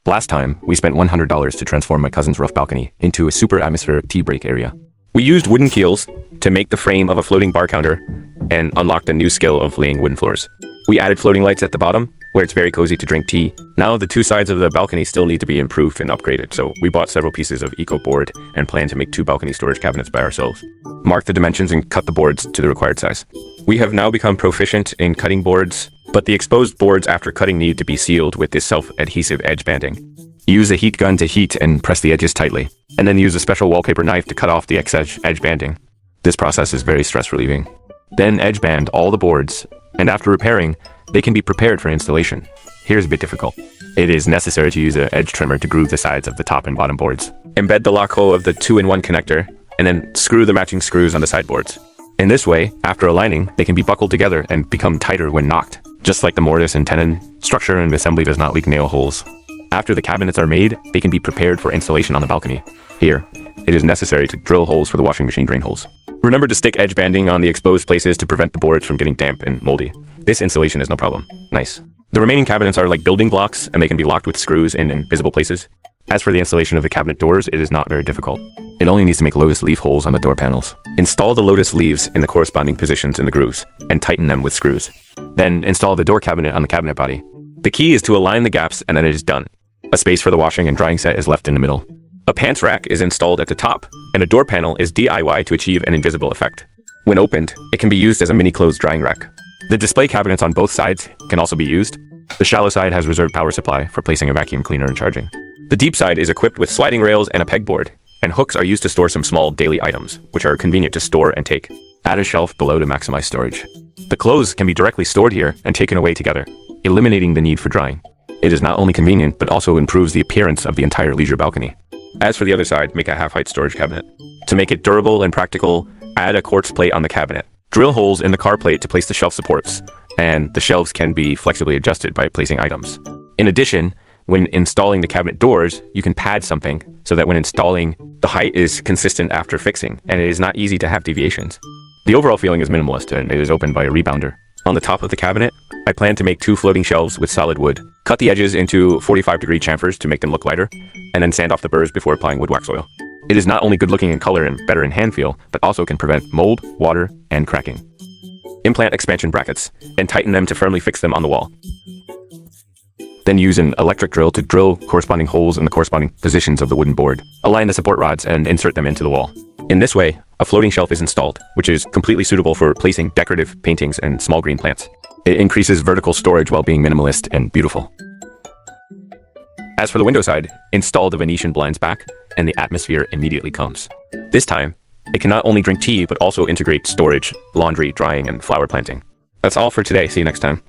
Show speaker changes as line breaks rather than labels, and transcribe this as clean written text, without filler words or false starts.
Last time, we spent $100 to transform my cousin's roof balcony into a super atmospheric tea break area. We used wooden keels to make the frame of a floating bar counter and unlocked a new skill of laying wooden floors. We added floating lights at the bottom, where it's very cozy to drink tea. Now the two sides of the balcony still need to be improved and upgraded, so we bought several pieces of eco board and plan to make 2 balcony storage cabinets by ourselves. Mark the dimensions and cut the boards to the required size. We have now become proficient in cutting boards, but the exposed boards after cutting need to be sealed with this self-adhesive edge banding. Use a heat gun to heat and press the edges tightly, and then use a special wallpaper knife to cut off the excess edge banding. This process is very stress relieving. Then edge band all the boards, and after repairing, they can be prepared for installation. Here's a bit difficult. It is necessary to use an edge trimmer to groove the sides of the top and bottom boards. Embed the lock hole of the 2-in-1 connector, and then screw the matching screws on the sideboards. In this way, after aligning, they can be buckled together and become tighter when knocked. Just like the mortise and tenon, structure and assembly does not leak nail holes. After the cabinets are made, they can be prepared for installation on the balcony. Here, it is necessary to drill holes for the washing machine drain holes. Remember to stick edge banding on the exposed places to prevent the boards from getting damp and moldy. This installation is no problem. Nice. The remaining cabinets are like building blocks, and they can be locked with screws in invisible places. As for the installation of the cabinet doors, it is not very difficult. It only needs to make lotus leaf holes on the door panels. Install the lotus leaves in the corresponding positions in the grooves, and tighten them with screws. Then install the door cabinet on the cabinet body. The key is to align the gaps, and then it is done. A space for the washing and drying set is left in the middle. A pants rack is installed at the top, and a door panel is DIY to achieve an invisible effect. When opened, it can be used as a mini clothes drying rack. The display cabinets on both sides can also be used. The shallow side has reserved power supply for placing a vacuum cleaner and charging. The deep side is equipped with sliding rails and a pegboard, and hooks are used to store some small daily items, which are convenient to store and take. Add a shelf below to maximize storage. The clothes can be directly stored here and taken away together, eliminating the need for drying. It is not only convenient, but also improves the appearance of the entire leisure balcony. As for the other side, make a half-height storage cabinet. To make it durable and practical, add a quartz plate on the cabinet. Drill holes in the car plate to place the shelf supports, and the shelves can be flexibly adjusted by placing items. In addition, when installing the cabinet doors, you can pad something so that when installing, the height is consistent after fixing, and it is not easy to have deviations. The overall feeling is minimalist, and it is opened by a rebounder. On the top of the cabinet, I plan to make 2 floating shelves with solid wood. Cut the edges into 45-degree chamfers to make them look lighter, and then sand off the burrs before applying wood wax oil. It is not only good looking in color and better in hand feel, but also can prevent mold, water, and cracking. Implant expansion brackets, and tighten them to firmly fix them on the wall. Then use an electric drill to drill corresponding holes in the corresponding positions of the wooden board. Align the support rods and insert them into the wall. In this way, a floating shelf is installed, which is completely suitable for placing decorative paintings and small green plants. It increases vertical storage while being minimalist and beautiful. As for the window side, install the Venetian blinds back, and the atmosphere immediately comes. This time, it can not only drink tea, but also integrate storage, laundry, drying, and flower planting. That's all for today. See you next time.